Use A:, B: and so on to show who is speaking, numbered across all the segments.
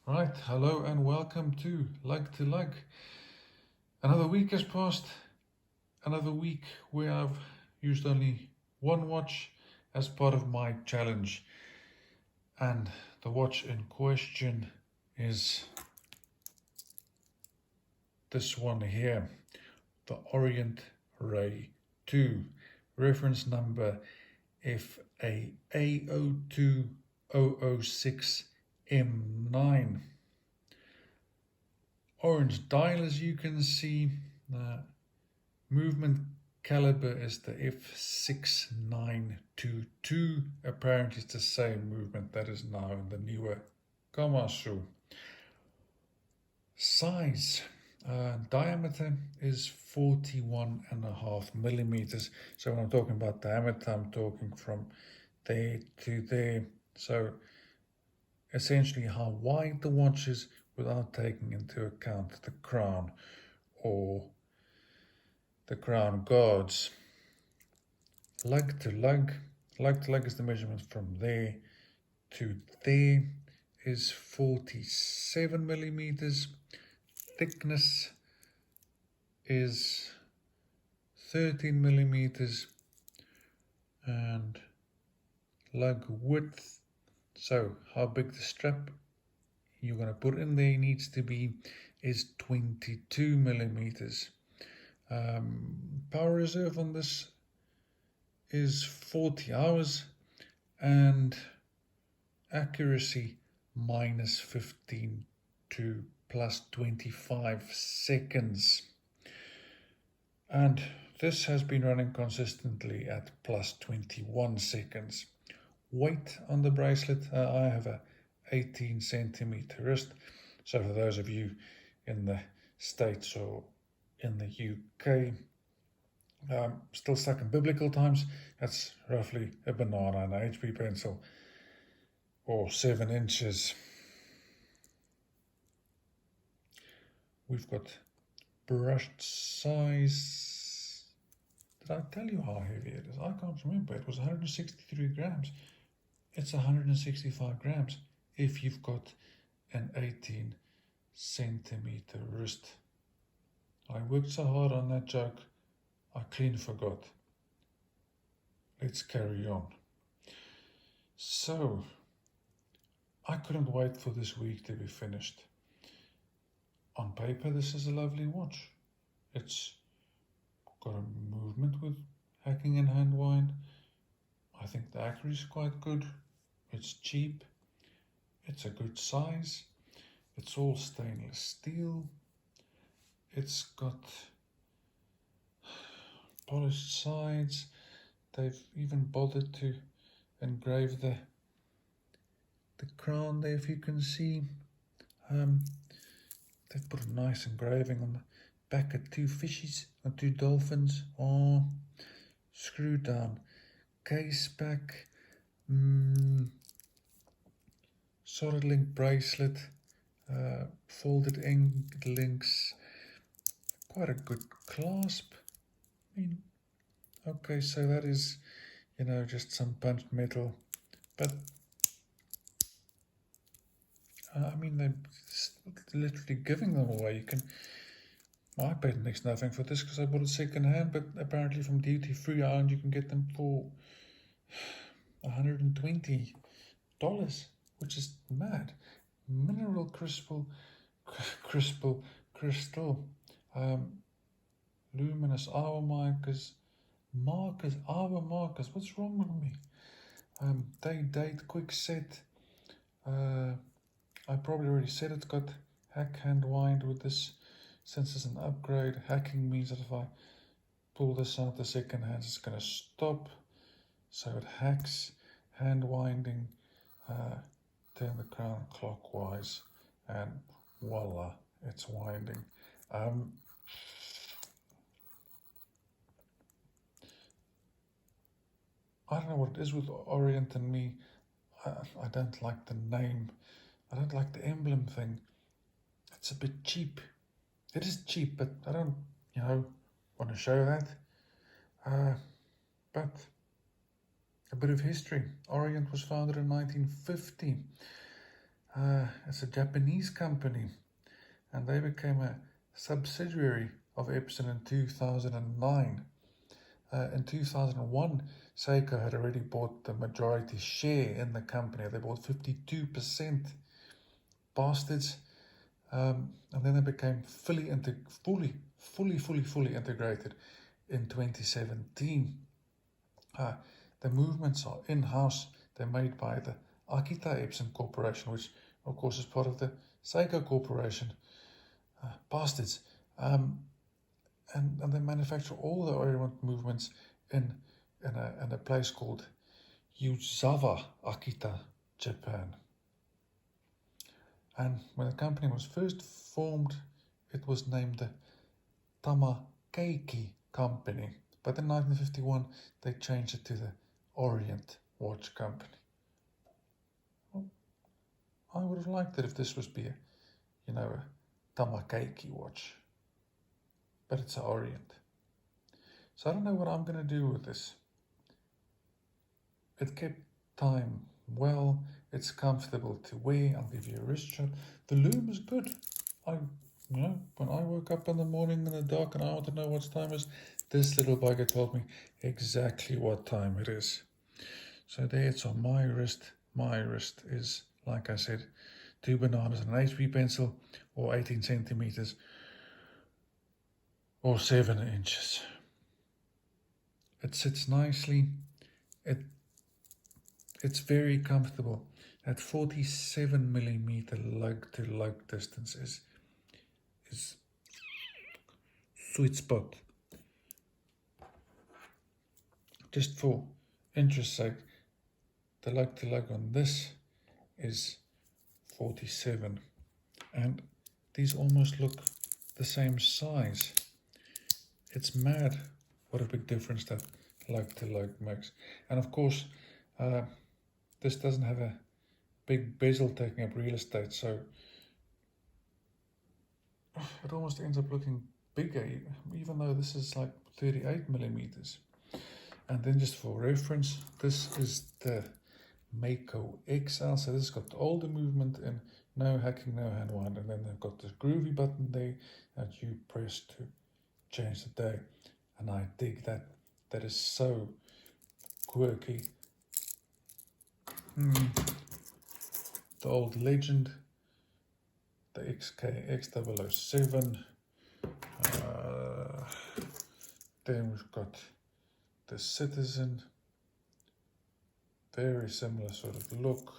A: Right, hello and welcome to Like. Another week has passed, another week where I've used only one watch as part of my challenge. And the watch in question is this one here, the Orient Ray II, reference number FAA02006M9. Orange dial, as you can see. Movement caliber is the F6922. Apparently it's the same movement that is now in the newer Komatsu. Size, diameter is 41.5 millimeters. So when I'm talking about diameter, I'm talking from there to there. So essentially how wide the watch is without taking into account the crown or the crown guards. Lug to lug is the measurement from there to there is 47 millimeters. Thickness is 13 millimeters, and lug width, so how big the strap you're going to put in there needs to be, is 22 millimeters. Power reserve on this is 40 hours and accuracy -15 to +25 seconds. And this has been running consistently at +21 seconds. Weight on the bracelet, I have a 18 centimeter wrist. So for those of you in the States or in the UK, still stuck in biblical times, that's roughly a banana and an HB pencil, or 7 inches. We've got brushed size. Did I tell you how heavy it is? I can't remember. It was 163 grams. It's 165 grams if you've got an 18 centimeter wrist. I worked so hard on that joke, I clean forgot. Let's carry on. So, I couldn't wait for this week to be finished. On paper, this is a lovely watch. It's got a movement with hacking and hand wind. I think the accuracy is quite good. It's cheap. It's a good size. It's all stainless steel. It's got polished sides. They've even bothered to engrave the crown there, if you can see. They've put a nice engraving on the back of 2 fishes or 2 dolphins. Oh, screw down case back. Solid link bracelet, folded end links, quite a good clasp. I mean, okay, so that is, just some punched metal, but they're literally giving them away. I paid next nothing for this because I bought it second hand, but apparently from duty free Ireland you can get them for $120, which is mad. Mineral crystal, luminous hour markers. What's wrong with me? Date, quick set. I probably already said it's got hack hand wind with this. Since it's an upgrade, hacking means that if I pull this out the second hand, it's going to stop. So it hacks, hand winding, turn the crown clockwise, and voila, it's winding. I don't know what it is with Orient and me. I don't like the name. I don't like the emblem thing. It's a bit cheap. It is cheap, but I don't, want to show that. But a bit of history. Orient was founded in 1950. It's a Japanese company, and they became a subsidiary of Epson in 2009. In 2001, Seiko had already bought the majority share in the company. They bought 52%, bastards. And then they became fully integrated in 2017. The movements are in-house. They're made by the Akita Epson Corporation, which of course is part of the Seiko Corporation. Bastards. And they manufacture all the Orient movements in a place called Yuzawa, Akita, Japan. And when the company was first formed, it was named the Tamakeiki Company. But in 1951, they changed it to the Orient Watch Company. Well, I would have liked it if this was a Tamakeiki watch. But it's an Orient. So I don't know what I'm going to do with this. It kept time well. It's comfortable to wear. I'll give you a wrist shot. The loom is good. When I woke up in the morning in the dark and I want to know what time is, this little bugger told me exactly what time it is. So there it's on my wrist. My wrist is, like I said, 2 bananas and an HB pencil, or 18 centimeters, or 7 inches. It sits nicely. It's very comfortable. At 47 millimeter lug to lug distance is sweet spot. Just for interest's sake, the lug to lug on this is 47, and these almost look the same size. It's mad what a big difference that lug to lug makes. And of course, this doesn't have a big bezel taking up real estate, so it almost ends up looking bigger, even though this is like 38 millimeters. And then just for reference, this is the Mako Excel. So this has got all the movement and no hacking, no hand wind. And then they've got this groovy button there that you press to change the day. And I dig that. That is so quirky. The old legend, the XK-X007. Then we've got the Citizen, very similar sort of look.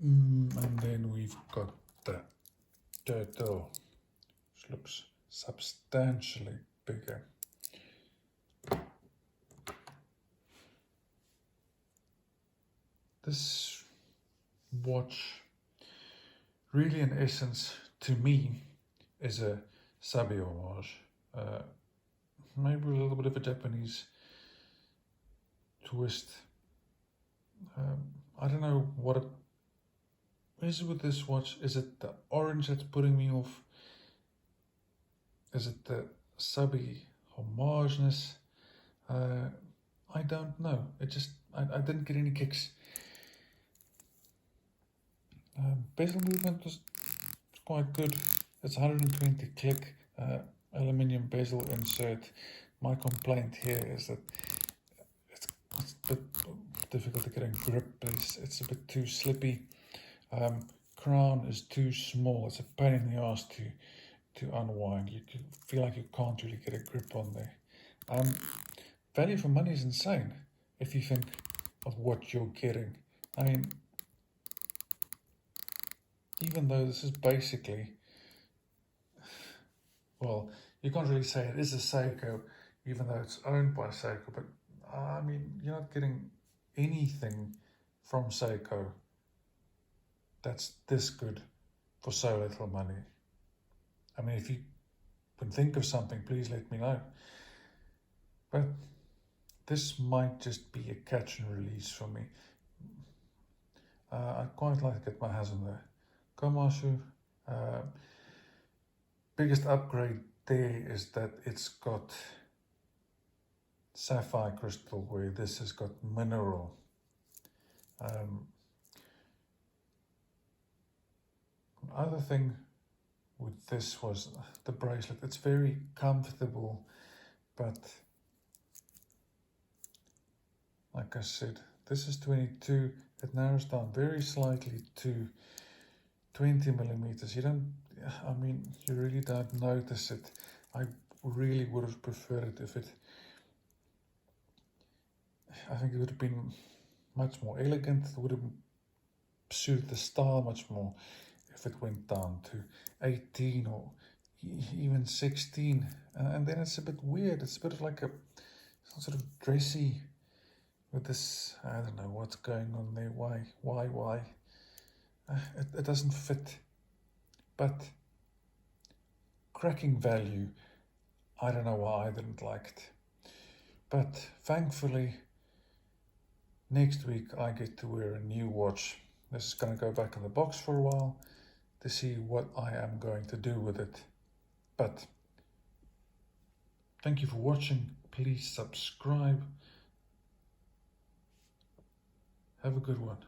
A: And then we've got the Turtle, which looks substantially bigger. This watch, really in essence, to me, is a Sabi homage. Maybe a little bit of a Japanese twist. I don't know what it is with this watch. Is it the orange that's putting me off? Is it the Sabi homageness? I don't know. It just, I didn't get any kicks. Bezel movement was quite good. It's 120 click aluminium bezel insert. My complaint here is that it's a bit difficult to get a grip. It's a bit too slippy. Crown is too small. It's a pain in the ass to unwind. You feel like you can't really get a grip on there. Value for money is insane if you think of what you're getting. I mean, even though this is basically, well, you can't really say it is a Seiko, even though it's owned by Seiko, but I mean, you're not getting anything from Seiko that's this good for so little money. I mean, if you can think of something, please let me know. But this might just be a catch and release for me. I'd quite like to get my hands on the Komatsu. Biggest upgrade there is that it's got sapphire crystal, where this has got mineral. other thing with this was the bracelet. It's very comfortable, but like I said, this is 22. It narrows down very slightly to 20 millimeters. You really don't notice it. I really would have preferred it I think it would have been much more elegant. It would have suited the style much more if it went down to 18 or even 16. And then it's a bit weird. It's a bit of like some sort of dressy with this, I don't know what's going on there. Why? It doesn't fit. But cracking value, I don't know why I didn't like it. But thankfully, next week I get to wear a new watch. This is going to go back in the box for a while to see what I am going to do with it. But thank you for watching. Please subscribe. Have a good one.